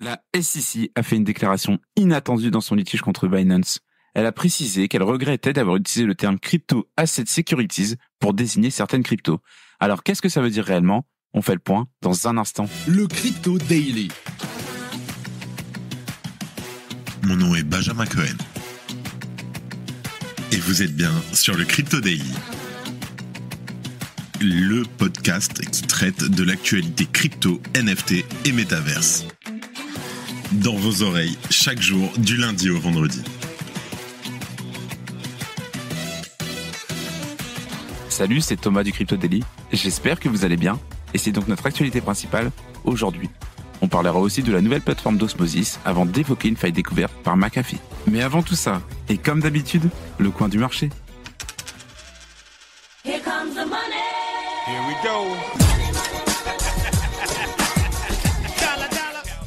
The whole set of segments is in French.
La SEC a fait une déclaration inattendue dans son litige contre Binance. Elle a précisé qu'elle regrettait d'avoir utilisé le terme Crypto Asset Securities pour désigner certaines cryptos. Alors qu'est-ce que ça veut dire réellement ? On fait le point dans un instant. Le Crypto Daily. Mon nom est Benjamin Cohen. Et vous êtes bien sur le Crypto Daily. Le podcast qui traite de l'actualité crypto, NFT et métaverse. Dans vos oreilles, chaque jour, du lundi au vendredi. Salut, c'est Thomas du Crypto Daily. J'espère que vous allez bien. Et c'est donc notre actualité principale aujourd'hui. On parlera aussi de la nouvelle plateforme d'Osmosis avant d'évoquer une faille découverte par McAfee. Mais avant tout ça, et comme d'habitude, le coin du marché. Here comes the money. Here we go.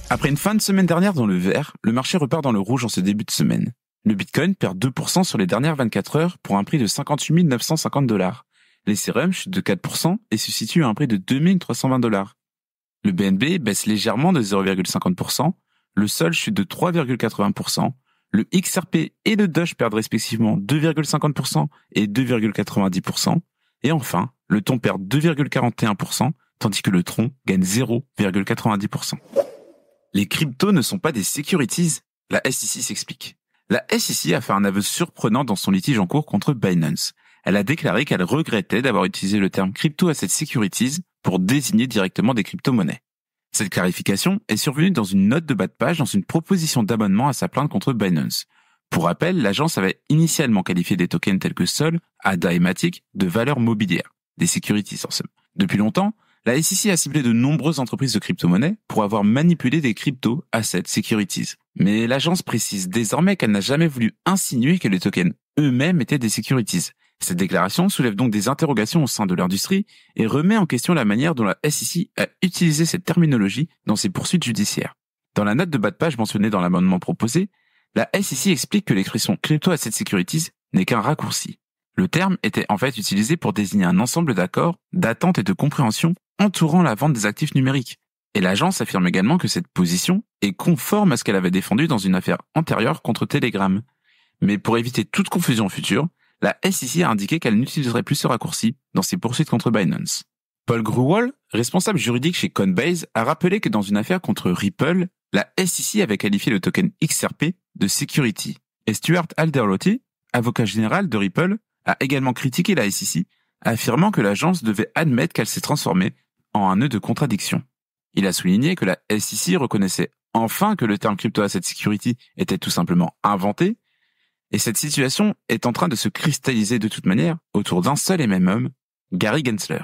Après une fin de semaine dernière dans le vert, le marché repart dans le rouge en ce début de semaine. Le Bitcoin perd 2% sur les dernières 24 heures pour un prix de 58 950 $. L'Ethereum chute de 4% et se situe à un prix de 2 320 $. Le BNB baisse légèrement de 0,50%, le Sol chute de 3,80%, le XRP et le Doge perdent respectivement 2,50% et 2,90%, et enfin, le Thon perd 2,41%, tandis que le Tron gagne 0,90%. Les cryptos ne sont pas des securities, la SEC s'explique. La SEC a fait un aveu surprenant dans son litige en cours contre Binance. Elle a déclaré qu'elle regrettait d'avoir utilisé le terme Crypto Asset Securities pour désigner directement des crypto-monnaies. Cette clarification est survenue dans une note de bas de page dans une proposition d'amendement à sa plainte contre Binance. Pour rappel, l'agence avait initialement qualifié des tokens tels que Sol, ADA et Matic de valeurs mobilières, des securities en somme. Depuis longtemps, la SEC a ciblé de nombreuses entreprises de crypto-monnaies pour avoir manipulé des crypto asset securities. Mais l'agence précise désormais qu'elle n'a jamais voulu insinuer que les tokens eux-mêmes étaient des securities. Cette déclaration soulève donc des interrogations au sein de l'industrie et remet en question la manière dont la SEC a utilisé cette terminologie dans ses poursuites judiciaires. Dans la note de bas de page mentionnée dans l'amendement proposé, la SEC explique que l'expression Crypto Asset Securities n'est qu'un raccourci. Le terme était en fait utilisé pour désigner un ensemble d'accords, d'attentes et de compréhension entourant la vente des actifs numériques. Et l'agence affirme également que cette position est conforme à ce qu'elle avait défendu dans une affaire antérieure contre Telegram. Mais pour éviter toute confusion future, la SEC a indiqué qu'elle n'utiliserait plus ce raccourci dans ses poursuites contre Binance. Paul Grewal, responsable juridique chez Coinbase, a rappelé que dans une affaire contre Ripple, la SEC avait qualifié le token XRP de security. Et Stuart Alderlotty, avocat général de Ripple, a également critiqué la SEC, affirmant que l'agence devait admettre qu'elle s'est transformée en un nœud de contradiction. Il a souligné que la SEC reconnaissait enfin que le terme Crypto Asset Security était tout simplement inventé, et cette situation est en train de se cristalliser de toute manière autour d'un seul et même homme, Gary Gensler.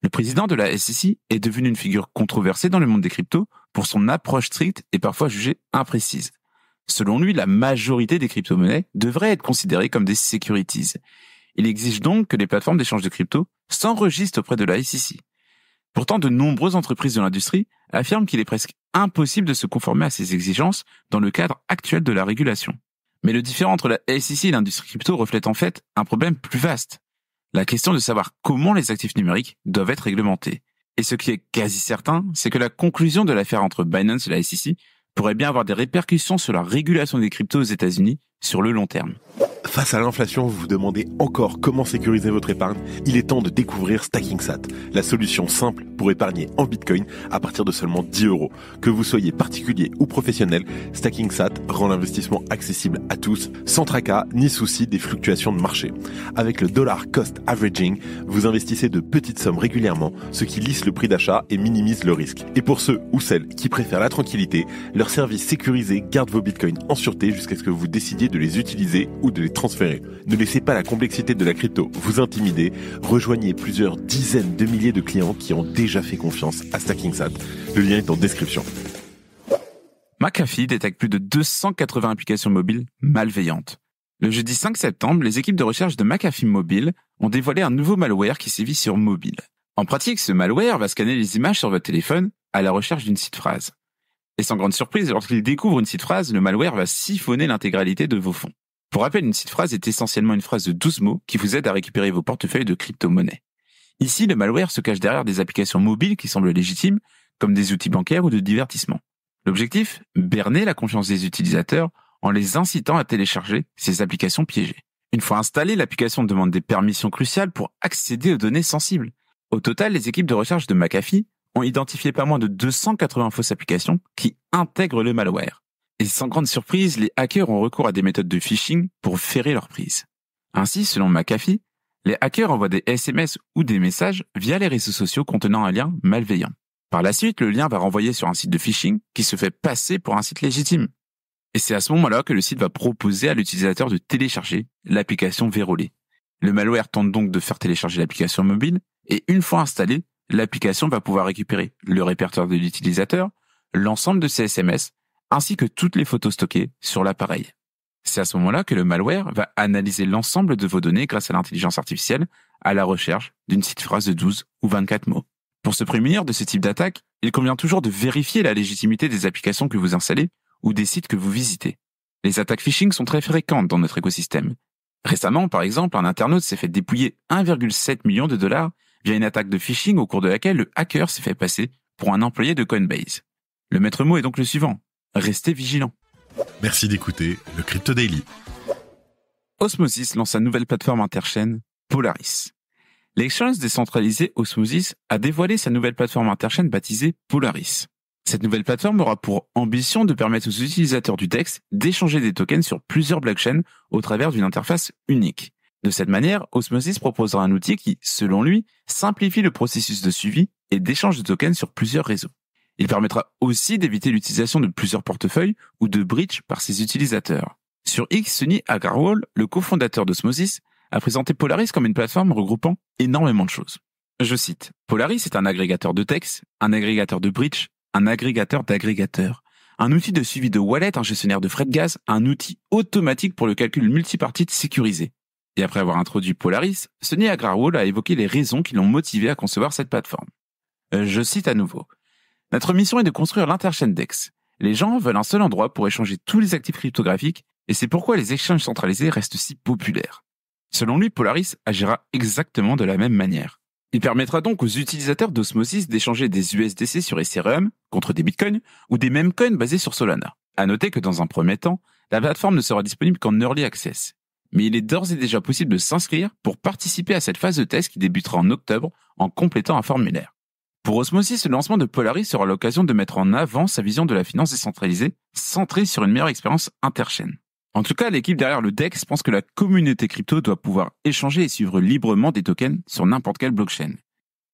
Le président de la SEC est devenu une figure controversée dans le monde des cryptos pour son approche stricte et parfois jugée imprécise. Selon lui, la majorité des crypto-monnaies devraient être considérées comme des securities. Il exige donc que les plateformes d'échange de crypto s'enregistrent auprès de la SEC. Pourtant, de nombreuses entreprises de l'industrie affirment qu'il est presque impossible de se conformer à ces exigences dans le cadre actuel de la régulation. Mais le différend entre la SEC et l'industrie crypto reflète en fait un problème plus vaste. La question de savoir comment les actifs numériques doivent être réglementés. Et ce qui est quasi certain, c'est que la conclusion de l'affaire entre Binance et la SEC pourrait bien avoir des répercussions sur la régulation des cryptos aux États-Unis sur le long terme. Face à l'inflation, vous vous demandez encore comment sécuriser votre épargne. Il est temps de découvrir StackingSat, la solution simple pour épargner en Bitcoin à partir de seulement 10 €. Que vous soyez particulier ou professionnel, StackingSat rend l'investissement accessible à tous, sans tracas ni souci des fluctuations de marché. Avec le dollar cost averaging, vous investissez de petites sommes régulièrement, ce qui lisse le prix d'achat et minimise le risque. Et pour ceux ou celles qui préfèrent la tranquillité, leur service sécurisé garde vos Bitcoins en sûreté jusqu'à ce que vous décidiez de les utiliser ou de les transférer. Ne laissez pas la complexité de la crypto vous intimider. Rejoignez plusieurs dizaines de milliers de clients qui ont déjà fait confiance à StackingSat. Le lien est en description. McAfee détecte plus de 280 applications mobiles malveillantes. Le jeudi 5 septembre, les équipes de recherche de McAfee Mobile ont dévoilé un nouveau malware qui sévit sur mobile. En pratique, ce malware va scanner les images sur votre téléphone à la recherche d'une site phrase. Et sans grande surprise, lorsqu'il découvre une site phrase, le malware va siphonner l'intégralité de vos fonds. Pour rappel, une site phrase est essentiellement une phrase de 12 mots qui vous aide à récupérer vos portefeuilles de crypto-monnaies. Ici, le malware se cache derrière des applications mobiles qui semblent légitimes, comme des outils bancaires ou de divertissement. L'objectif, berner la confiance des utilisateurs en les incitant à télécharger ces applications piégées. Une fois installée, l'application demande des permissions cruciales pour accéder aux données sensibles. Au total, les équipes de recherche de McAfee ont identifié pas moins de 280 fausses applications qui intègrent le malware. Et sans grande surprise, les hackers ont recours à des méthodes de phishing pour ferrer leur prise. Ainsi, selon McAfee, les hackers envoient des SMS ou des messages via les réseaux sociaux contenant un lien malveillant. Par la suite, le lien va renvoyer sur un site de phishing qui se fait passer pour un site légitime. Et c'est à ce moment-là que le site va proposer à l'utilisateur de télécharger l'application vérolée. Le malware tente donc de faire télécharger l'application mobile et une fois installée, l'application va pouvoir récupérer le répertoire de l'utilisateur, l'ensemble de ses SMS, ainsi que toutes les photos stockées sur l'appareil. C'est à ce moment-là que le malware va analyser l'ensemble de vos données grâce à l'intelligence artificielle à la recherche d'une petite phrase de 12 ou 24 mots. Pour se prémunir de ce type d'attaque, il convient toujours de vérifier la légitimité des applications que vous installez ou des sites que vous visitez. Les attaques phishing sont très fréquentes dans notre écosystème. Récemment, par exemple, un internaute s'est fait dépouiller 1,7 million de dollars via une attaque de phishing au cours de laquelle le hacker s'est fait passer pour un employé de Coinbase. Le maître mot est donc le suivant. Restez vigilants. Merci d'écouter le Crypto Daily. Osmosis lance sa nouvelle plateforme interchaîne, Polaris. L'exchange décentralisé Osmosis a dévoilé sa nouvelle plateforme interchaîne baptisée Polaris. Cette nouvelle plateforme aura pour ambition de permettre aux utilisateurs du DEX d'échanger des tokens sur plusieurs blockchains au travers d'une interface unique. De cette manière, Osmosis proposera un outil qui, selon lui, simplifie le processus de suivi et d'échange de tokens sur plusieurs réseaux. Il permettra aussi d'éviter l'utilisation de plusieurs portefeuilles ou de bridge par ses utilisateurs. Sur X, Sunny Agarwal, le cofondateur d'Osmosis, a présenté Polaris comme une plateforme regroupant énormément de choses. Je cite, « Polaris est un agrégateur de texte, un agrégateur de bridge, un agrégateur d'agrégateurs, un outil de suivi de wallet, un gestionnaire de frais de gaz, un outil automatique pour le calcul multipartite sécurisé. » Et après avoir introduit Polaris, Sunny Agarwal a évoqué les raisons qui l'ont motivé à concevoir cette plateforme. Je cite à nouveau. « Notre mission est de construire l'interchaîne DEX. Les gens veulent un seul endroit pour échanger tous les actifs cryptographiques et c'est pourquoi les échanges centralisés restent si populaires. » Selon lui, Polaris agira exactement de la même manière. Il permettra donc aux utilisateurs d'Osmosis d'échanger des USDC sur Ethereum contre des bitcoins ou des meme coins basés sur Solana. À noter que dans un premier temps, la plateforme ne sera disponible qu'en Early Access. Mais il est d'ores et déjà possible de s'inscrire pour participer à cette phase de test qui débutera en octobre en complétant un formulaire. Pour Osmosis, le lancement de Polaris sera l'occasion de mettre en avant sa vision de la finance décentralisée, centrée sur une meilleure expérience interchaîne. En tout cas, l'équipe derrière le DEX pense que la communauté crypto doit pouvoir échanger et suivre librement des tokens sur n'importe quelle blockchain.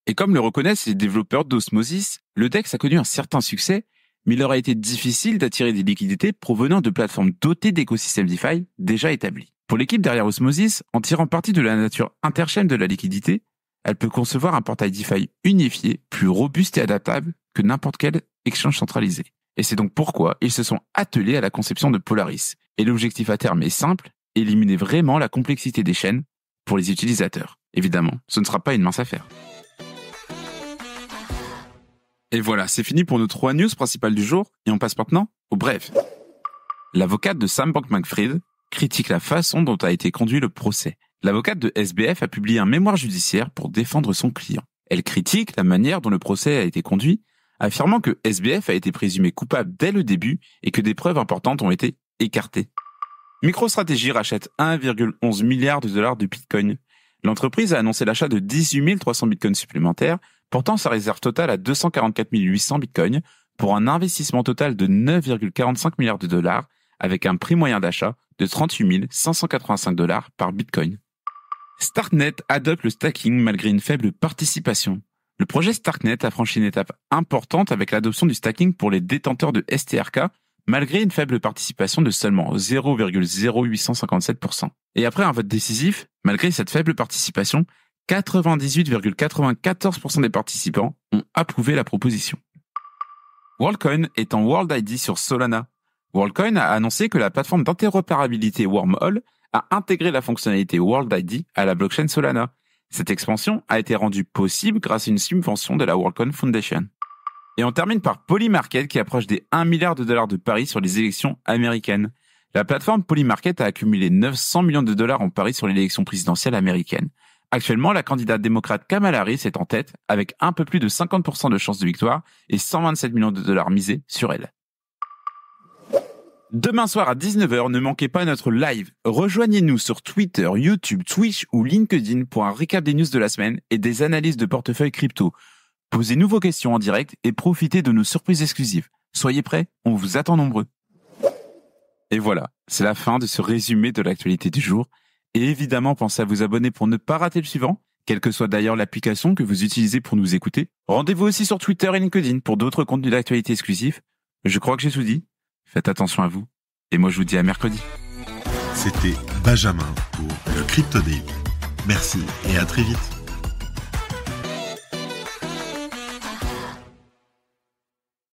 Et comme le reconnaissent les développeurs d'Osmosis, le DEX a connu un certain succès, mais il aura été difficile d'attirer des liquidités provenant de plateformes dotées d'écosystèmes DeFi déjà établis. Pour l'équipe derrière Osmosis, en tirant parti de la nature interchaîne de la liquidité, elle peut concevoir un portail DeFi unifié, plus robuste et adaptable que n'importe quel exchange centralisé. Et c'est donc pourquoi ils se sont attelés à la conception de Polaris. Et l'objectif à terme est simple, éliminer vraiment la complexité des chaînes pour les utilisateurs. Évidemment, ce ne sera pas une mince affaire. Et voilà, c'est fini pour nos 3 news principales du jour, et on passe maintenant au bref. L'avocate de Sam Bankman-Fried critique la façon dont a été conduit le procès. L'avocate de SBF a publié un mémoire judiciaire pour défendre son client. Elle critique la manière dont le procès a été conduit, affirmant que SBF a été présumé coupable dès le début et que des preuves importantes ont été écartées. MicroStrategy rachète 1,11 milliard de dollars de Bitcoin. L'entreprise a annoncé l'achat de 18 300 Bitcoins supplémentaires, portant sa réserve totale à 244 800 Bitcoins pour un investissement total de 9,45 milliards de dollars avec un prix moyen d'achat de 38 585 dollars par Bitcoin. Starknet adopte le stacking malgré une faible participation. Le projet Starknet a franchi une étape importante avec l'adoption du stacking pour les détenteurs de STRK, malgré une faible participation de seulement 0,0857%. Et après un vote décisif, malgré cette faible participation, 98,94% des participants ont approuvé la proposition. WorldCoin est en World ID sur Solana. WorldCoin a annoncé que la plateforme d'interopérabilité Wormhole a intégré la fonctionnalité World ID à la blockchain Solana. Cette expansion a été rendue possible grâce à une subvention de la WorldCoin Foundation. Et on termine par Polymarket qui approche des 1 milliard de dollars de paris sur les élections américaines. La plateforme Polymarket a accumulé 900 millions de dollars en paris sur l'élection présidentielle américaine. Actuellement, la candidate démocrate Kamala Harris est en tête avec un peu plus de 50% de chances de victoire et 127 millions de dollars misés sur elle. Demain soir à 19h, ne manquez pas notre live. Rejoignez-nous sur Twitter, YouTube, Twitch ou LinkedIn pour un récap des news de la semaine et des analyses de portefeuille crypto. Posez-nous vos questions en direct et profitez de nos surprises exclusives. Soyez prêts, on vous attend nombreux. Et voilà, c'est la fin de ce résumé de l'actualité du jour. Et évidemment, pensez à vous abonner pour ne pas rater le suivant, quelle que soit d'ailleurs l'application que vous utilisez pour nous écouter. Rendez-vous aussi sur Twitter et LinkedIn pour d'autres contenus d'actualité exclusifs. Je crois que j'ai tout dit. Faites attention à vous. Et moi, je vous dis à mercredi. C'était Benjamin pour le Crypto Daily. Merci et à très vite.